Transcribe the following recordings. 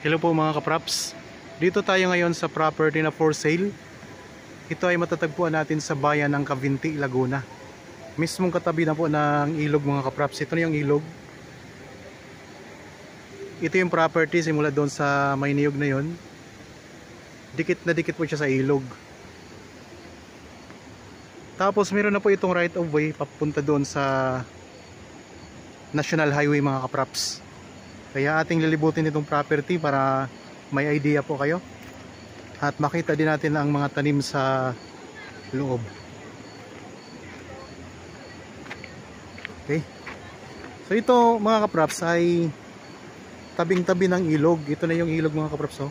Hello po mga kapraps. Dito tayo ngayon sa property na for sale. Ito ay matatagpuan natin sa bayan ng Cavinti, Laguna. Mismong katabi na po ng ilog mga kapraps. Ito na yung ilog. Ito yung property simula doon sa may niyog na yon. Dikit na dikit po siya sa ilog. Tapos meron na po itong right of way papunta doon sa National Highway mga kapraps. Kaya ating lilibutin itong property para may idea po kayo at makita din natin ang mga tanim sa loob. Okay. So ito mga kapraps ay tabing-tabi ng ilog. Ito na yung ilog mga kapraps. Oh.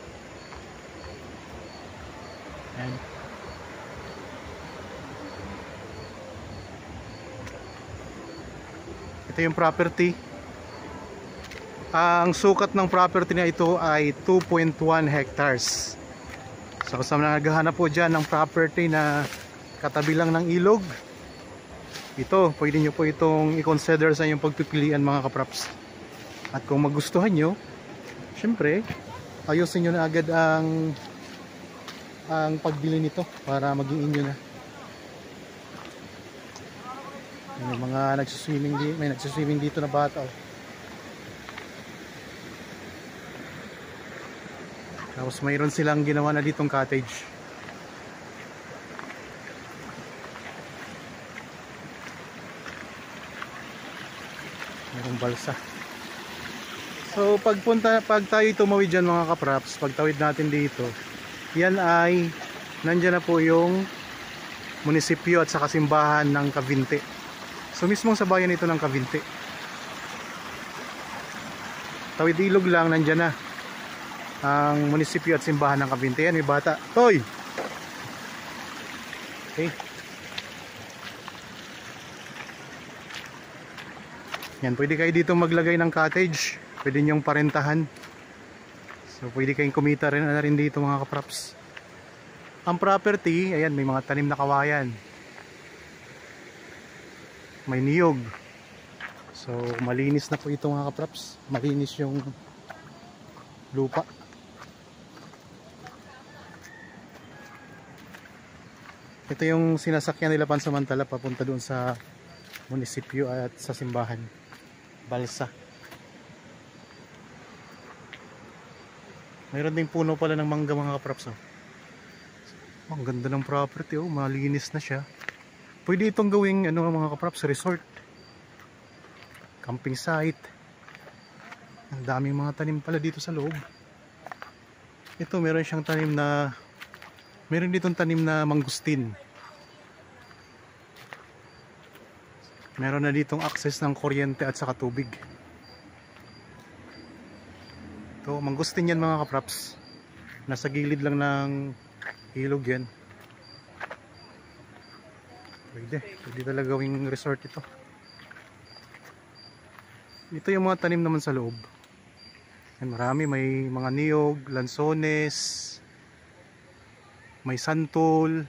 Ayan. Ito yung property. Ang sukat ng property na ito ay 2.1 hectares. So sa mga naghahanap po dyan ng property na katabi lang ng ilog, ito, pwede nyo po itong i-consider sa inyong pagpipilian mga kapraps. At kung magustuhan nyo, syempre, ayusin nyo na agad ang pagbili nito para maging inyo na. May mga nagsiswimming dito na bata. Tapos mayroon silang ginawa na ditong cottage. Mayroong balsa. So pag tayo tumawid dyan mga kapraps, pagtawid natin dito, yan ay nandyan na po yung munisipyo at saka simbahan ng Cavinti. So mismong sa bayan ito ng Cavinti. Tawid ilog lang, nandyan na ang munisipyo at simbahan ng Cavinti. Yan, may bata. Toy! Okay. Yan, pwede kayo dito maglagay ng cottage. Pwede nyong parentahan. So pwede kayong kumita rin dito mga kapraps. Ang property, ayan, may mga tanim na kawayan. May niyog. So malinis na po ito mga kapraps. Malinis yung lupa. Ito yung sinasakyan nila pansamantala papunta doon sa munisipyo at sa simbahan. Balsa. Mayroon ding puno pala ng mangga mga kapraps. Oh. Ang ganda ng property. Oh. Malinis na siya. Pwede itong gawing mga kapraps, resort. Camping site. Ang daming mga tanim pala dito sa loob. Ito meron siyang tanim na meron ditong tanim na mangustin. Meron na ditong access ng kuryente at saka tubig. Ito, mangustin yan mga kapraps. Nasa gilid lang ng ilog yan. Pwede talaga gawing resort ito. Ito yung mga tanim naman sa loob. Yan, marami, may mga niyog, lansones, may santol.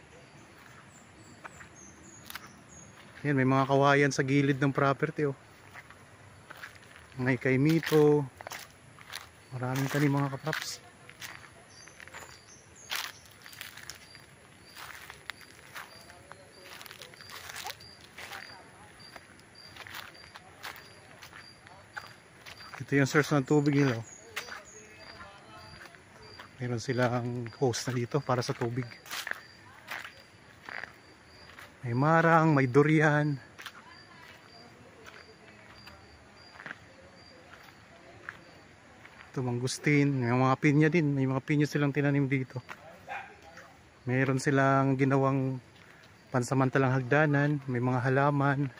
Yan, may mga kawayan sa gilid ng property. Oh. May kaimito. Maraming tanim mga kapraps. Ito yung source ng tubig nila. Oh. Meron silang hose na dito para sa tubig. May marang, may durian. Ito mangustin, may mga pinya din. May mga pinya silang tinanim dito. Meron silang ginawang pansamantalang hagdanan. May mga halaman.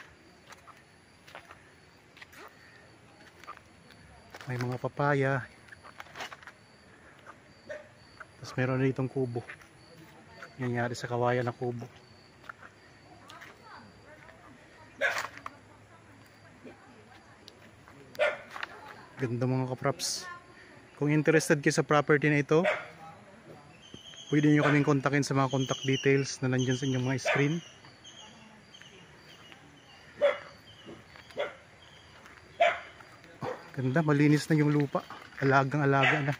May mga papaya. Tapos meron na ditong kubo. Nangyari sa kawayan na kubo. Ganda mga kapraps. Kung interested kayo sa property na ito, pwede nyo kaming kontakin sa mga contact details na nandyan sa inyong mga screen. Ganda, malinis na yung lupa. Alagang-alaga na.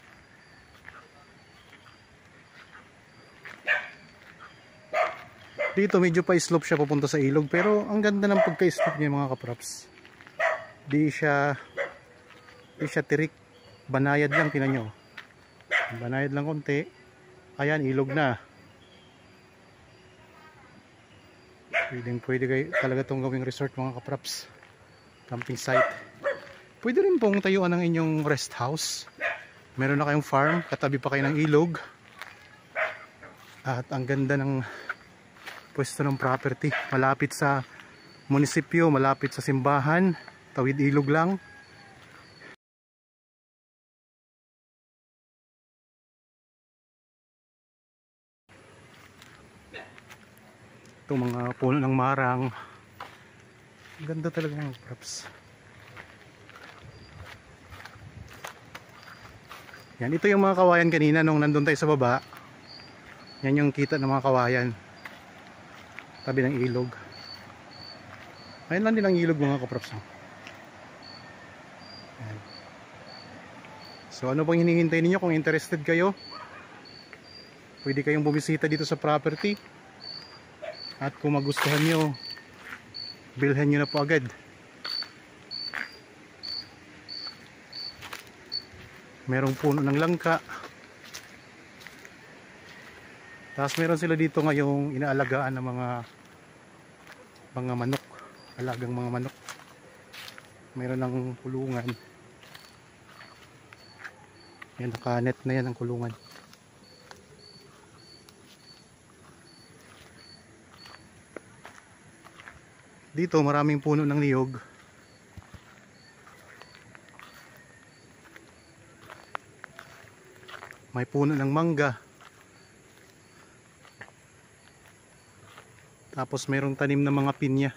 Dito medyo pa slope siya papunta sa ilog, pero ang ganda ng pagka-slope niya mga kapraps. Di siya tirik, banayad lang, tingnan nyo. Banayad lang konti. Ayan, ilog na. Pwede kayo talaga itong gawing resort mga kapraps. Camping site. Pwede rin pong tayuan ng inyong rest house. Meron na kayong farm, katabi pa kayo ng ilog. At ang ganda ng pwesto ng property. Malapit sa munisipyo, malapit sa simbahan, tawid ilog lang. Itong mga puno ng marang. Ang ganda talaga mga props. Yan, ito yung mga kawayan kanina nung nandun tayo sa baba. Yan yung kita ng mga kawayan. Tabi ng ilog. Ayun lang din ang ilog mga kaprops. Ayan. So ano pang hinihintay ninyo? Kung interested kayo, pwede kayong bumisita dito sa property. At kung magustuhan nyo, bilhin nyo na po agad. Merong puno ng langka. Tapos meron sila dito ngayong inaalagaan ng mga manok, alagang mga manok. Meron ng kulungan. Yan, naka-net na yan ang kulungan. Dito maraming puno ng niyog. May puno ng mangga. Tapos mayroong tanim ng mga pinya.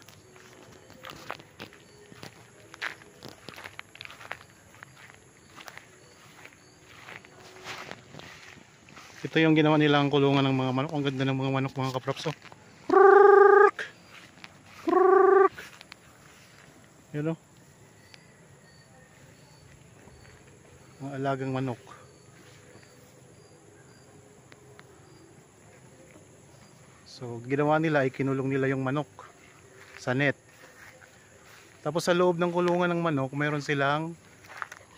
Ito yung ginawa nilang kulungan ng mga manok. Ang ganda ng mga manok mga kaprops. Oh. Yun o. Mga alagang manok. So ginawa nila ay kinulong nila yung manok sa net. Tapos sa loob ng kulungan ng manok mayroon silang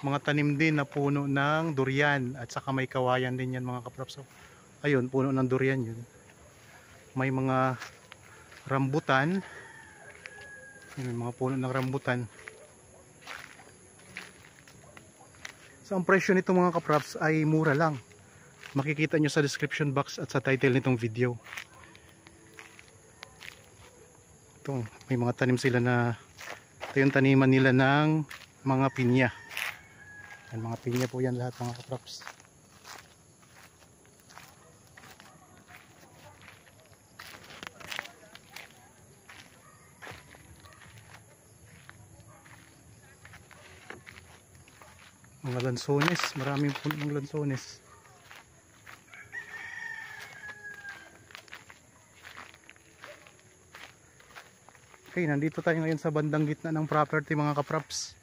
mga tanim din na puno ng durian at saka may kawayan din yan mga kaprops. So, ayun, puno ng durian yun. May mga rambutan. May mga puno ng rambutan. So ang presyo nito mga kaprops ay mura lang. Makikita nyo sa description box at sa title nitong video. Ito, may mga tanim sila na ito yung taniman nila ng mga pinya. Yan, mga pinya po yan lahat mga kaprops. Mga lansones, maraming puno ng lansones. Okay, nandito tayo ngayon sa bandang gitna ng property mga kaprops.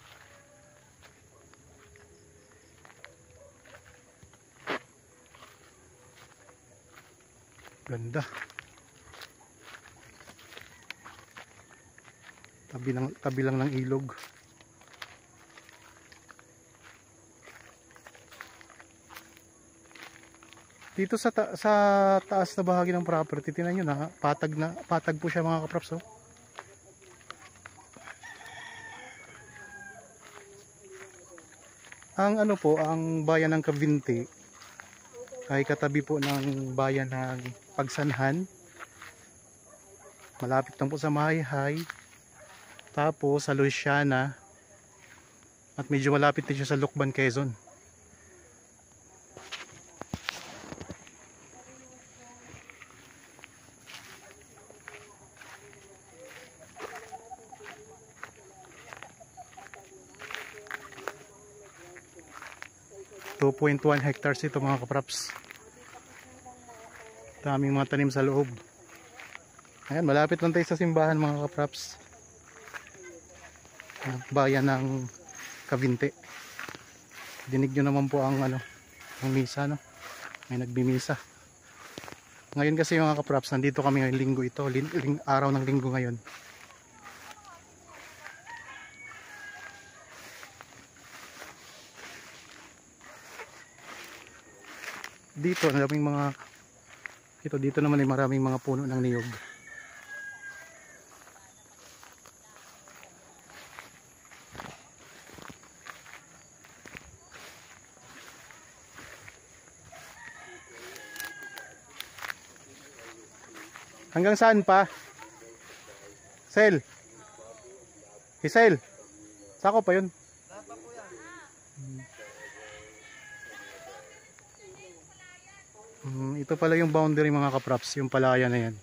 Ganda. Tabi lang ng ilog. Dito sa taas na bahagi ng property, tingnan nyo na, patag po siya mga kaprops. Oh. Ang ano po, ang bayan ng Cavinti ay katabi po ng bayan ng Pagsanhan. Malapit lang po sa Mahayhay. Tapos sa Luisiana. At medyo malapit din siya sa Lucban, Quezon. .1 hectares ito mga kaprops. Daming mga tanim sa loob. Ayan, malapit lang tayo sa simbahan mga kaprops. Bayan ng Cavinti. Dinig nyo naman po ang ang misa, no? May nagbimisa. Ngayon kasi mga kaprops, nandito kami ngayong linggo ito, araw ng linggo ngayon. Dito dito naman ay maraming mga puno ng niyog. Hanggang saan pa? Sel. Hisel. Sako pa yun. Ito pala yung boundary mga kaprops, yung palaya na yan.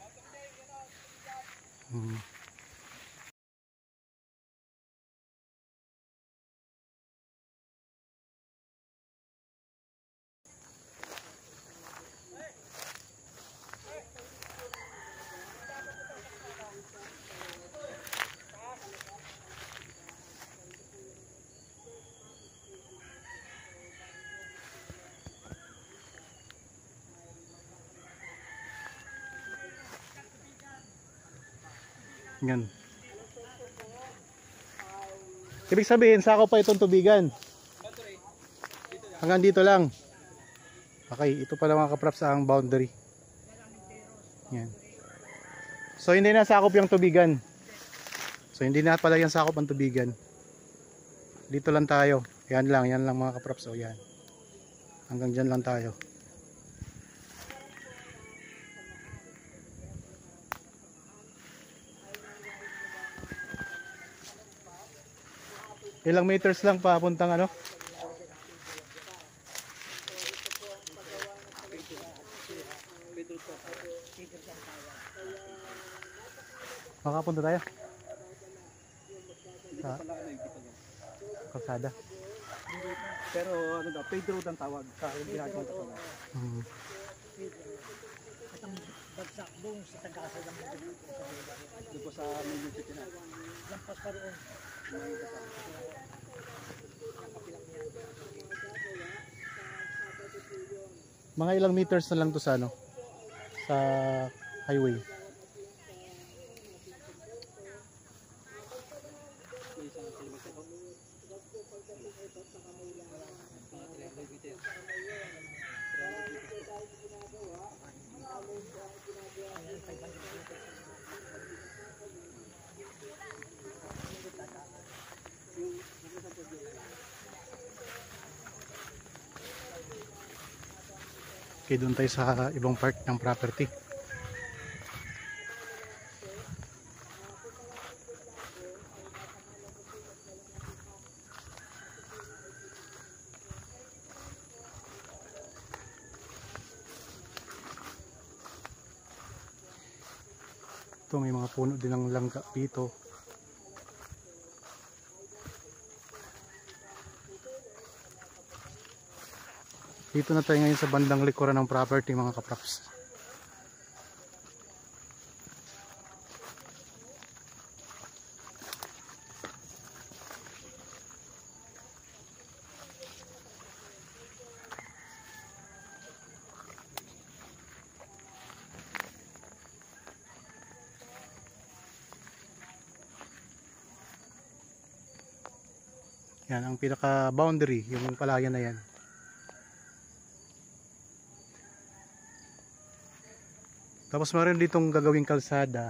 Yan. Ibig sabihin, sako pa itong tubigan. Hanggang dito lang. Okay, ito pala mga kaprops ang boundary. Yan. So hindi na sakop yung tubigan. So hindi na pala yung sakop ang tubigan. Dito lang tayo. Yan lang mga kaprops. O yan. Hanggang dyan lang tayo. Ilang meters lang papuntang ano? Makapunta tayo? Sa kalsada. Pero ano daw, paid road ang tawag sa ginagawa ko. Bagsak doon sa Tagasa ng dito sa municipality na. Lampas pa roon. Mga ilang meters na lang to sa ano? Sa highway. Okay, doon tayo sa ibang part ng property. Ito may mga puno din ng langka dito. Dito na tayo ngayon sa bandang likuran ng property mga kaprops. Yan ang pinaka boundary, yung palayan na yan. Tapos meron ditong gagawing kalsada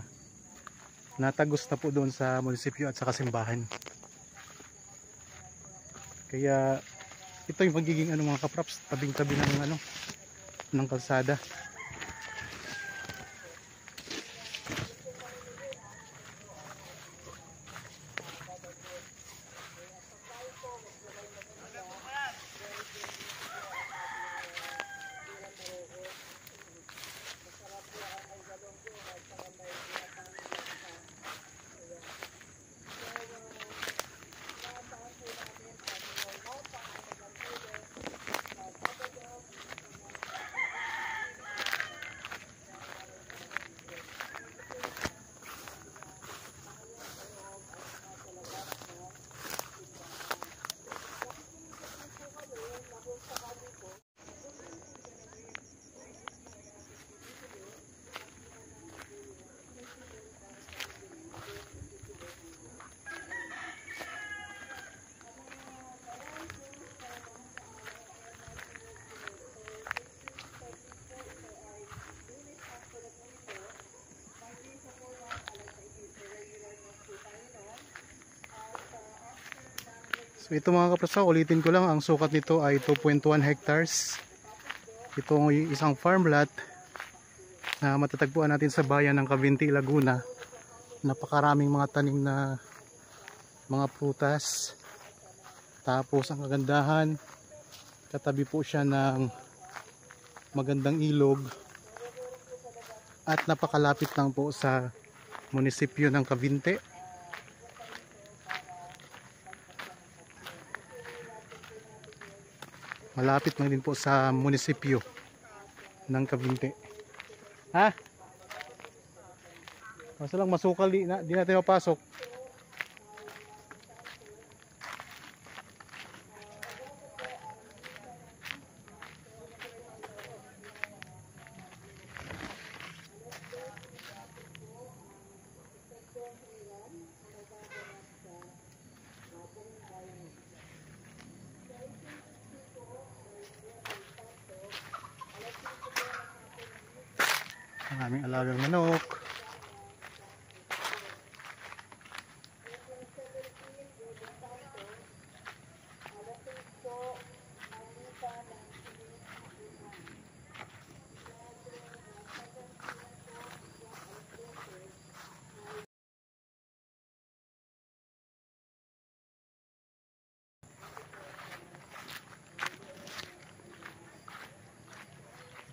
na tagos na po doon sa munisipyo at sa kasimbahan. Kaya ito yung magiging ano mga kaprops, tabing-tabi ng ano ng kalsada. So ito mga kaprasaw, ulitin ko lang, ang sukat nito ay 2.1 hectares. Ito ay isang farm lot na matatagpuan natin sa bayan ng Cavinti, Laguna. Napakaraming mga tanim na mga prutas. Tapos ang kagandahan, katabi po siya ng magandang ilog at napakalapit lang po sa munisipyo ng Cavinti. Malapit lang din po sa munisipyo ng Cavinti. Ha? Basta lang masukal, di natin mapasok. Ang aming alagang manok.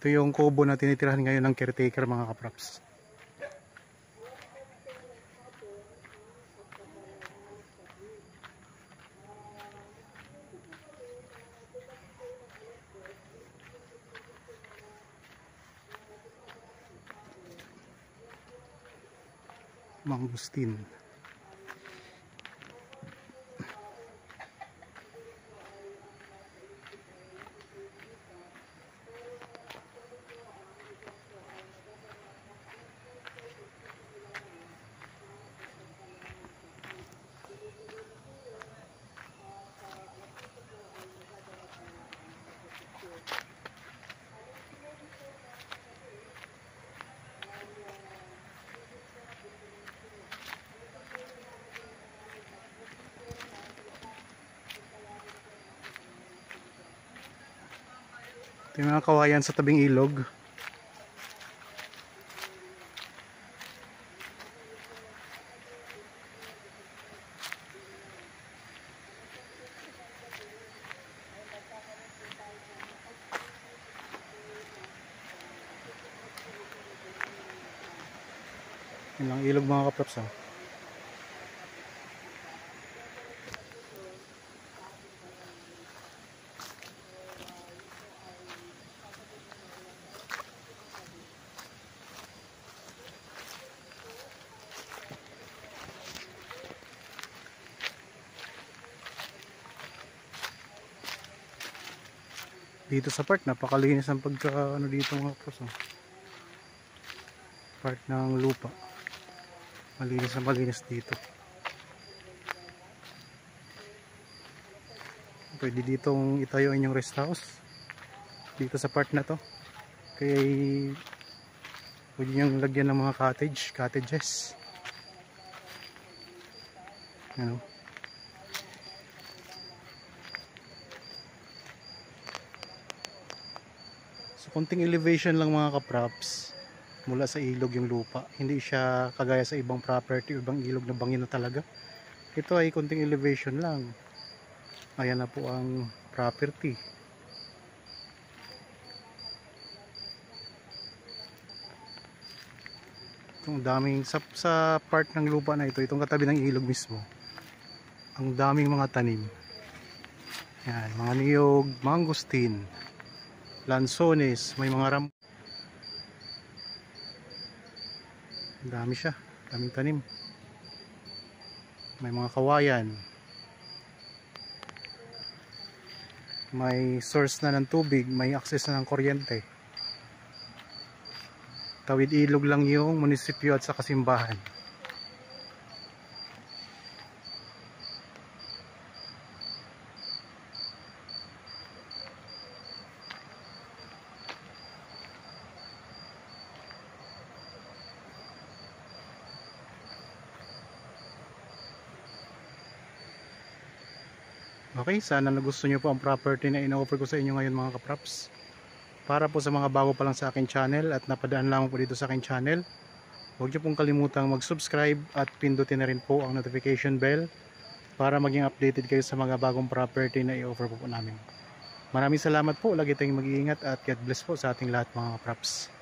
Ito yung kubo na tinitirahan ngayon ng caretaker mga kapraps. Mangustin. Ito yung mga kawayan sa tabing ilog. Yun lang ilog mga kapraps. Dito sa part, napakalinis ang pagka ano dito mga kapraps. Part ng lupa. Malinis na malinis dito. Pwede ditong itayo inyong rest house dito sa part na to. Kaya pwede nyo lagyan ng mga cottages. Ano? So konting elevation lang mga kapraps mula sa ilog yung lupa. Hindi siya kagaya sa ibang property o ibang ilog na bangin na talaga. Ito ay konting elevation lang. Ayan na po ang property. Itong daming sa part ng lupa na ito, itong katabi ng ilog mismo, ang daming mga tanim. Yan, mga niyog, mangustin, lansones, may mga dami siya, daming tanim. May mga kawayan. May source na ng tubig, may access na ng kuryente. Tawid ilog lang yung munisipyo at sa kasimbahan. Okay, sana nagustuhan nyo po ang property na ino-offer ko sa inyo ngayon mga kapraps. Para po sa mga bago pa lang sa akin channel at napadaan lang po dito sa akin channel, huwag nyo pong kalimutang mag-subscribe at pindutin na rin po ang notification bell para maging updated kayo sa mga bagong property na i-offer po namin. Maraming salamat po, lagi tayong mag-iingat at God bless po sa ating lahat mga kapraps.